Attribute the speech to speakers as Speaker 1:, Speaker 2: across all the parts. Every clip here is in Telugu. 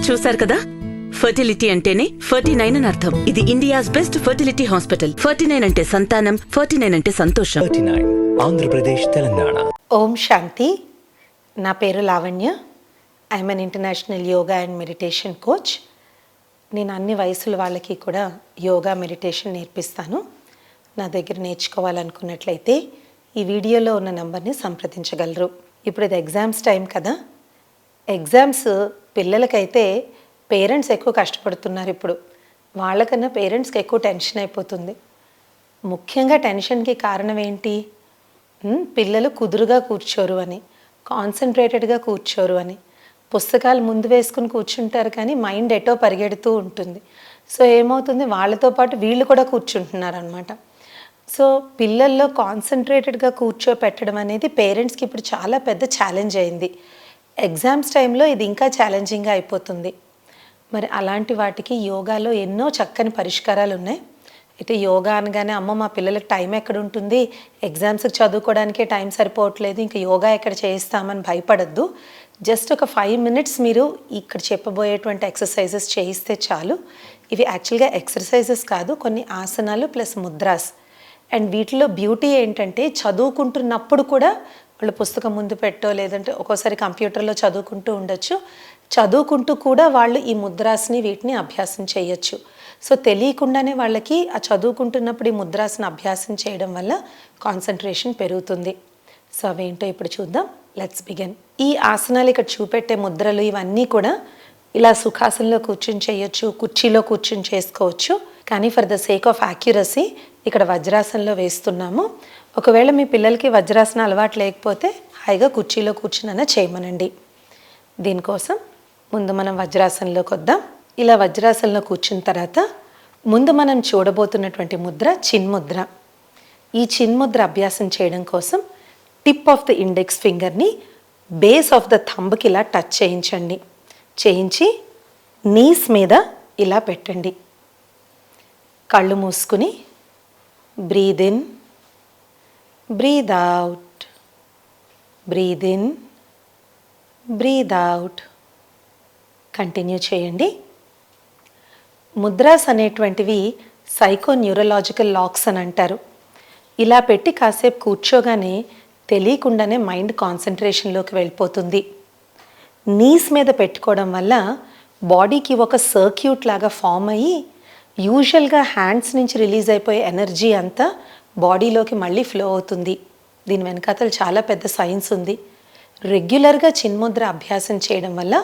Speaker 1: చూశారు కదా, ఫర్టిలిటీ అంటేనే 49 అని అర్థం. ఇది ఇండియాస్ బెస్ట్ ఫర్టిలిటీ హాస్పిటల్. 49 అంటే సంతానం, 49 అంటే సంతోషం.
Speaker 2: 39 ఆంధ్రప్రదేశ్, తెలంగాణ.
Speaker 3: ఓం శాంతి. నా పేరు Lavanya. I'm an international yoga and meditation coach. నేను అన్ని వయసుల వాళ్ళకి కూడా యోగా మెడిటేషన్ నేర్పిస్తాను. నా దగ్గర నేర్చుకోవాలనుకున్నట్లయితే ఈ వీడియోలో ఉన్న నంబర్ని సంప్రదించగలరు. ఇప్పుడు ఇది ఎగ్జామ్స్ టైం కదా. ఎగ్జామ్స్ పిల్లలకైతే పేరెంట్స్ ఎక్కువ కష్టపడుతున్నారు. ఇప్పుడు వాళ్ళకన్నా పేరెంట్స్కి ఎక్కువ టెన్షన్ అయిపోతుంది. ముఖ్యంగా టెన్షన్కి కారణం ఏంటి? పిల్లలు కుదురుగా కూర్చోరు అని, కాన్సన్ట్రేటెడ్గా కూర్చోరు అని. పుస్తకాలు ముందు వేసుకుని కూర్చుంటారు కానీ మైండ్ ఎటో పరిగెడుతూ ఉంటుంది. సో ఏమవుతుంది, వాళ్ళతో పాటు వీళ్ళు కూడా కూర్చుంటున్నారు అనమాట. సో పిల్లల్లో కాన్సన్ట్రేటెడ్గా కూర్చోపెట్టడం అనేది పేరెంట్స్కి ఇప్పుడు చాలా పెద్ద ఛాలెంజ్ అయింది. ఎగ్జామ్స్ టైంలో ఇది ఇంకా ఛాలెంజింగ్గా అయిపోతుంది. మరి అలాంటి వాటికి యోగాలో ఎన్నో చక్కని పరిష్కారాలు ఉన్నాయి. అయితే యోగా అనగానే అమ్మ మా పిల్లలకు టైం ఎక్కడ ఉంటుంది, ఎగ్జామ్స్కి చదువుకోవడానికే టైం సరిపోవట్లేదు, ఇంకా యోగా ఎక్కడ చేయిస్తామని భయపడద్దు. జస్ట్ ఒక 5 minutes మీరు ఇక్కడ చెప్పబోయేటువంటి ఎక్సర్సైజెస్ చేయిస్తే చాలు. ఇవి యాక్చువల్గా ఎక్సర్సైజెస్ కాదు, కొన్ని ఆసనాలు ప్లస్ ముద్రాస్. అండ్ వీటిలో బ్యూటీ ఏంటంటే చదువుకుంటున్నప్పుడు కూడా వాళ్ళు పుస్తకం ముందు పెట్టో లేదంటే ఒక్కోసారి కంప్యూటర్లో చదువుకుంటూ ఉండొచ్చు. చదువుకుంటూ కూడా వాళ్ళు ఈ ముద్రాస్ని వీటిని అభ్యాసం చేయొచ్చు. సో తెలియకుండానే వాళ్ళకి ఆ చదువుకుంటున్నప్పుడు ఈ ముద్రాస్ని అభ్యాసం చేయడం వల్ల కాన్సన్ట్రేషన్ పెరుగుతుంది. సో అవేంటో ఇప్పుడు చూద్దాం. Let's begin. ఈ ఆసనాలు ఇక్కడ చూపెట్టే ముద్రలు ఇవన్నీ కూడా ఇలా సుఖాసనంలో కూర్చుని చేయొచ్చు, కుర్చీలో కూర్చుని చేసుకోవచ్చు. కానీ for the sake of accuracy ఇక్కడ వజ్రాసనంలో వేస్తున్నాము. ఒకవేళ మీ పిల్లలకి వజ్రాసనం అలవాటు లేకపోతే హాయిగా కుర్చీలో కూర్చునైనా చేయమనండి. దీనికోసం ముందు మనం వజ్రాసనంలోకి వద్దాం. ఇలా వజ్రాసనంలో కూర్చున్న తర్వాత ముందు మనం చూడబోతున్నటువంటి ముద్ర చిన్ముద్ర. ఈ చిన్ముద్ర అభ్యాసం చేయడం కోసం టిప్ ఆఫ్ ద ఇండెక్స్ ఫింగర్ని బేస్ ఆఫ్ ద థంబ్కి ఇలా టచ్ చేయించండి. చేయించి నీస్ మీద ఇలా పెట్టండి. కళ్ళు మూసుకుని breathe in, breathe out, breathe in, breathe out. Continue చేయండి. ముద్రాస్ అనేటువంటివి సైకోన్యూరలాజికల్ లాక్స్ అని అంటారు. ఇలా పెట్టి కాసేపు కూర్చోగానే తెలియకుండానే మైండ్ కాన్సన్ట్రేషన్లోకి వెళ్ళిపోతుంది. నీస్ మీద పెట్టుకోవడం వల్ల బాడీకి ఒక సర్క్యూట్ లాగా ఫామ్ అయ్యి యూజువల్గా హ్యాండ్స్ నుంచి రిలీజ్ అయిపోయే ఎనర్జీ అంతా బాడీలోకి మళ్ళీ ఫ్లో అవుతుంది. దీని వెనకాతలు చాలా పెద్ద సైన్స్ ఉంది. రెగ్యులర్గా చిన్ముద్ర అభ్యాసం చేయడం వల్ల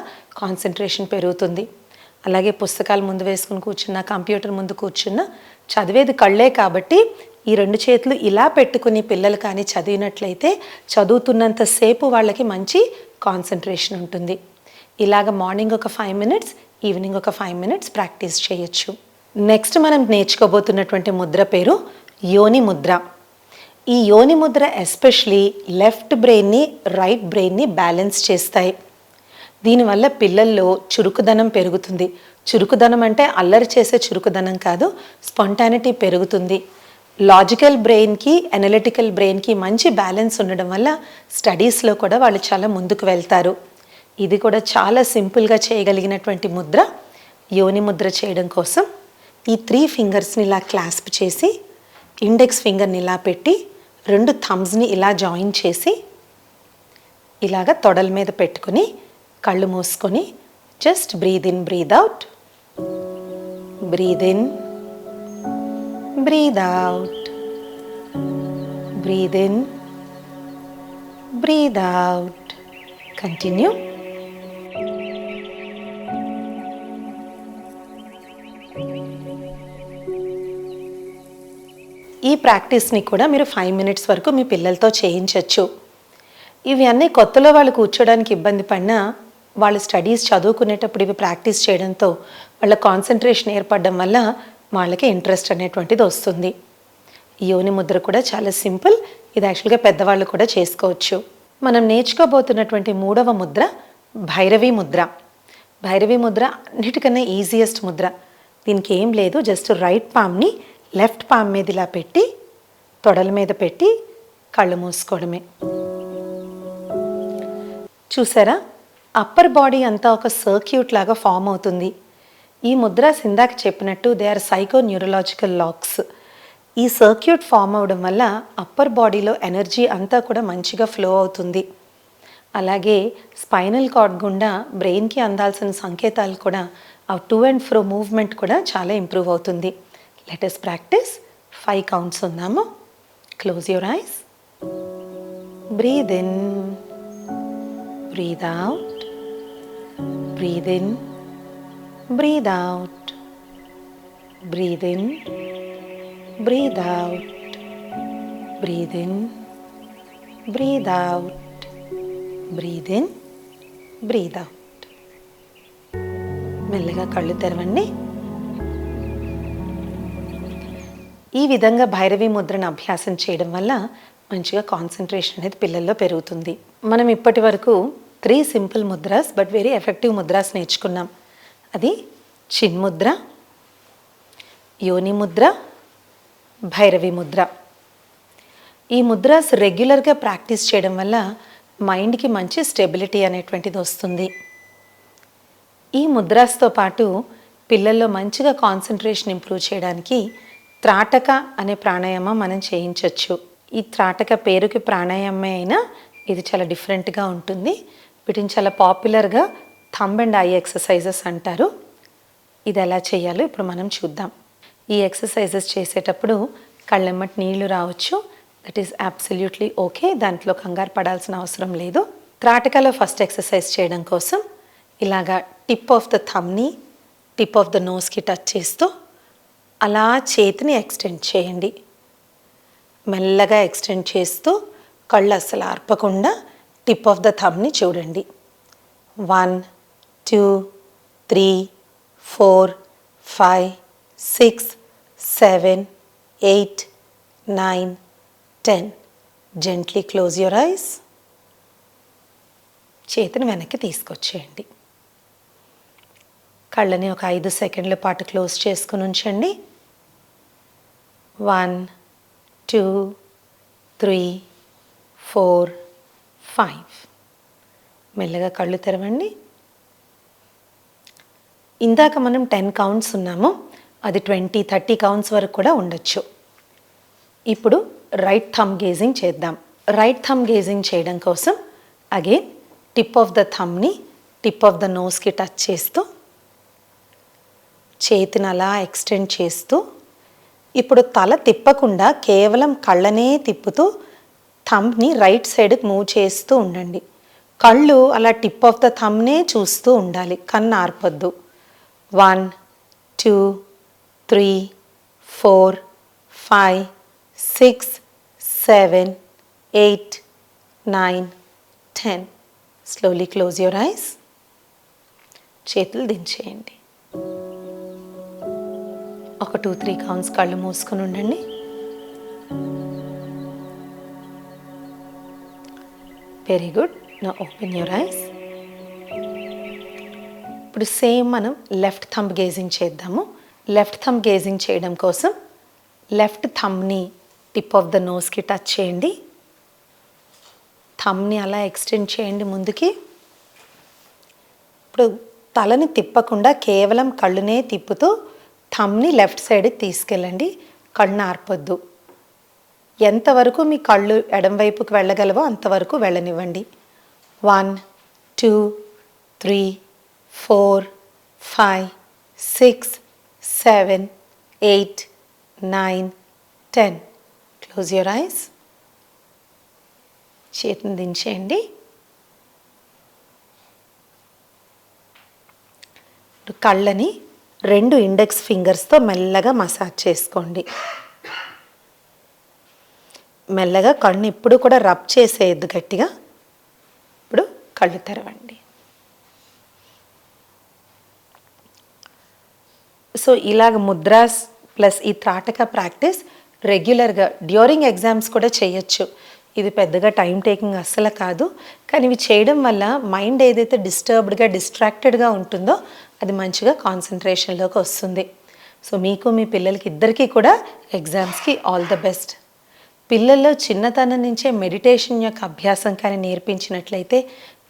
Speaker 3: కాన్సన్ట్రేషన్ పెరుగుతుంది. అలాగే పుస్తకాలు ముందు వేసుకుని కూర్చున్నా, కంప్యూటర్ ముందు కూర్చున్నా చదివేది కళ్ళే కాబట్టి ఈ 2 చేతులు ఇలా పెట్టుకుని పిల్లలు కానీ చదివినట్లయితే చదువుతున్నంతసేపు వాళ్ళకి మంచి కాన్సన్ట్రేషన్ ఉంటుంది. ఇలాగ మార్నింగ్ ఒక 5 minutes, ఈవినింగ్ ఒక 5 minutes ప్రాక్టీస్ చేయొచ్చు. నెక్స్ట్ మనం నేర్చుకోబోతున్నటువంటి ముద్ర పేరు యోని ముద్ర. ఈ యోని ముద్ర ఎస్పెషలీ లెఫ్ట్ బ్రెయిన్ని, రైట్ బ్రెయిన్ని బ్యాలెన్స్ చేస్తాయి. దీనివల్ల పిల్లల్లో చురుకుదనం పెరుగుతుంది. చురుకుదనం అంటే అల్లరి చేసే చురుకుదనం కాదు, స్పాంటానిటీ పెరుగుతుంది. లాజికల్ బ్రెయిన్కి, అనలిటికల్ బ్రెయిన్కి మంచి బ్యాలెన్స్ ఉండడం వల్ల స్టడీస్లో కూడా వాళ్ళు చాలా ముందుకు వెళ్తారు. ఇది కూడా చాలా సింపుల్గా చేయగలిగినటువంటి ముద్ర. యోని ముద్ర చేయడం కోసం ఈ 3 ఫింగర్స్ని ఇలా క్లాస్ప్ చేసి, ఇండెక్స్ ఫింగర్ని ఇలా పెట్టి 2 థంబ్స్ని ఇలా జాయిన్ చేసి ఇలాగ తొడల మీద పెట్టుకుని కళ్ళు మూసుకొని just breathe in, breathe out, breathe in, breathe out, breathe in, breathe out. Continue. ఈ ప్రాక్టీస్ని కూడా మీరు 5 minutes వరకు మీ పిల్లలతో చేయించవచ్చు. ఇవి అన్నీ కొత్తలో వాళ్ళు కూర్చోడానికి ఇబ్బంది పడినా వాళ్ళు స్టడీస్ చదువుకునేటప్పుడు ఇవి ప్రాక్టీస్ చేయడంతో వాళ్ళ కాన్సన్ట్రేషన్ ఏర్పడడం వల్ల వాళ్ళకి ఇంట్రెస్ట్ అనేటువంటిది వస్తుంది. ఈ యోని ముద్ర కూడా చాలా సింపుల్. ఇది యాక్చువల్గా పెద్దవాళ్ళు కూడా చేసుకోవచ్చు. మనం నేర్చుకోబోతున్నటువంటి 3వ ముద్ర భైరవి ముద్ర. భైరవి ముద్ర అన్నిటికన్నా ఈజియెస్ట్ ముద్ర. దీనికి ఏం లేదు, జస్ట్ రైట్ పామ్ని లెఫ్ట్ పామ్ మీద ఇలా పెట్టి తొడల మీద పెట్టి కళ్ళు మూసుకోవడమే. చూసారా, అప్పర్ బాడీ అంతా ఒక సర్క్యూట్ లాగా ఫామ్ అవుతుంది. ఈ ముద్రాస్ ఇందాక చెప్పినట్టు they are psycho neurological locks. ఈ సర్క్యూట్ ఫామ్ అవడం వల్ల అప్పర్ బాడీలో ఎనర్జీ అంతా కూడా మంచిగా ఫ్లో అవుతుంది. అలాగే స్పైనల్ కార్డ్ గుండా బ్రెయిన్కి అందాల్సిన సంకేతాలు కూడా ఆ టు అండ్ ఫ్రో మూవ్మెంట్ కూడా చాలా ఇంప్రూవ్ అవుతుంది. Let us practice. 5 కౌంట్స్ ఉందాము. Close your ice. Breathe in, breathe out, breathe in, breathe out, breathe in, breathe out, breathe in, breathe out, breathe in, breathe out. మెల్లగా కళ్ళు తెరవండి. ఈ విధంగా భైరవి ముద్రను అభ్యాసం చేయడం వల్ల మంచిగా కాన్సన్ట్రేషన్ అనేది పిల్లల్లో పెరుగుతుంది. మనం ఇప్పటి వరకు 3 simple mudras but very effective mudras నేర్చుకున్నాం. అది చిన్ముద్ర, యోని ముద్ర, భైరవి ముద్ర. ఈ ముద్రాస్ రెగ్యులర్గా ప్రాక్టీస్ చేయడం వల్ల మైండ్కి మంచి స్టెబిలిటీ అనేటువంటిది వస్తుంది. ఈ ముద్రాస్తో పాటు పిల్లల్లో మంచిగా కాన్సన్ట్రేషన్ ఇంప్రూవ్ చేయడానికి త్రాటక అనే ప్రాణాయామం మనం చేయించవచ్చు. ఈ త్రాటక పేరుకి ప్రాణాయామమే అయినా ఇది చాలా డిఫరెంట్గా ఉంటుంది. వీటిని చాలా పాపులర్గా థంబ్ అండ్ ఐ ఎక్సర్సైజెస్ అంటారు. ఇది ఎలా చేయాలో ఇప్పుడు మనం చూద్దాం. ఈ ఎక్సర్సైజెస్ చేసేటప్పుడు కళ్ళెమ్మటి నీళ్లు రావచ్చు. That is absolutely okay. దాంట్లో కంగారు పడాల్సిన అవసరం లేదు. త్రాటకలో ఫస్ట్ ఎక్సర్సైజ్ చేయడం కోసం ఇలాగా టిప్ ఆఫ్ ద థమ్ని టిప్ ఆఫ్ ద నోస్కి టచ్ చేస్తూ అలా చేతిని ఎక్స్టెండ్ చేయండి. మెల్లగా ఎక్స్టెండ్ చేస్తూ కళ్ళు అస్సలు ఆర్పకుండా టిప్ ఆఫ్ ద థమ్ని చూడండి. 1 2 3 4 5 6 7 8 9 10. Gently close your ice. చేతిని వెనక్కి తీసుకొచ్చేయండి. కళ్ళని ఒక 5 సెకండ్ల పాటు క్లోజ్ చేసుకుని ఉంచండి. 1 2 3 4 5. మెల్లగా కళ్ళు తెరవండి. ఇందాక మనం 10 కౌంట్స్ ఉన్నాము. అది 20 30 కౌంట్స్ వరకు కూడా ఉండొచ్చు. ఇప్పుడు రైట్ థమ్ గేజింగ్ చేద్దాం. రైట్ థమ్ గేజింగ్ చేయడం కోసం అగైన్ టిప్ ఆఫ్ ద థమ్ని టిప్ ఆఫ్ ద నోస్కి టచ్ చేస్తూ చేతిని అలా ఎక్స్టెండ్ చేస్తూ ఇప్పుడు తల తిప్పకుండా కేవలం కళ్ళనే తిప్పుతూ థంబ్ని రైట్ సైడ్కి మూవ్ చేస్తూ ఉండండి. కళ్ళు అలా టిప్ ఆఫ్ ద థంబ్నే చూస్తూ ఉండాలి. కన్ను ఆర్పొద్దు. 1 2 3 4 5 6 7 8 9 10. Slowly close your eyes. చేతులు దించేయండి. ఒక 2-3 కౌంట్స్ కళ్ళు మూసుకొని ఉండండి. Very good. Now open your eyes. ఇప్పుడు సేమ్ మనం లెఫ్ట్ థంబ్ గేజింగ్ చేద్దాము. లెఫ్ట్ థంబ్ గేజింగ్ చేయడం కోసం లెఫ్ట్ థంబ్ని టిప్ ఆఫ్ ద నోస్కి టచ్ చేయండి. థంబ్ని అలా ఎక్స్టెండ్ చేయండి ముందుకి. ఇప్పుడు తలని తిప్పకుండా కేవలం కళ్ళునే తిప్పుతూ థంబ్ని లెఫ్ట్ సైడ్కి తీసుకెళ్ళండి. కళ్ళు ఆర్పొద్దు. ఎంతవరకు మీ కళ్ళు ఎడం వైపుకి వెళ్ళగలవో అంతవరకు వెళ్ళనివ్వండి. 1 2 3 4 5 6 7 8 9 10. Close your ice. చేతిని దించేయండి. కళ్ళని 2 ఇండెక్స్ ఫింగర్స్తో మెల్లగా మసాజ్ చేసుకోండి. మెల్లగా కళ్ళు ఇప్పుడు కూడా రబ్ చేసేయద్దు గట్టిగా. ఇప్పుడు కళ్ళు తెరవండి. సో ఇలాగ ముద్రాస్ ప్లస్ ఈ త్రాటక ప్రాక్టీస్ రెగ్యులర్గా డ్యూరింగ్ ఎగ్జామ్స్ కూడా చేయొచ్చు. ఇది పెద్దగా టైం టేకింగ్ అస్సలు కాదు. కానీ ఇవి చేయడం వల్ల మైండ్ ఏదైతే డిస్టర్బ్డ్గా డిస్ట్రాక్టెడ్గా ఉంటుందో అది మంచిగా కాన్సన్ట్రేషన్లోకి వస్తుంది. సో మీకు మీ పిల్లలకి ఇద్దరికీ కూడా ఎగ్జామ్స్కి ఆల్ ద బెస్ట్. పిల్లల్లో చిన్నతనం నుంచే మెడిటేషన్ యొక్క అభ్యాసం కానీ నేర్పించినట్లయితే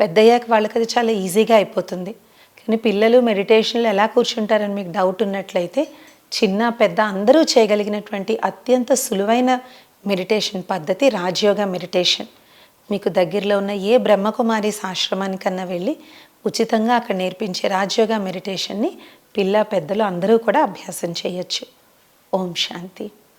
Speaker 3: పెద్దయ్యాక వాళ్ళకి అది చాలా ఈజీగా అయిపోతుంది. కానీ పిల్లలు మెడిటేషన్లో ఎలా కూర్చుంటారని మీకు డౌట్ ఉన్నట్లయితే చిన్న పెద్ద అందరూ చేయగలిగినటువంటి అత్యంత సులువైన మెడిటేషన్ పద్ధతి రాజయోగా మెడిటేషన్. మీకు దగ్గరలో ఉన్న ఏ బ్రహ్మకుమారీస్ ఆశ్రమానికన్నా వెళ్ళి ఉచితంగా అక్కడ నేర్పించే రాజయోగా మెడిటేషన్ని పిల్ల పెద్దలు అందరూ కూడా అభ్యాసం చేయొచ్చు. ఓం శాంతి.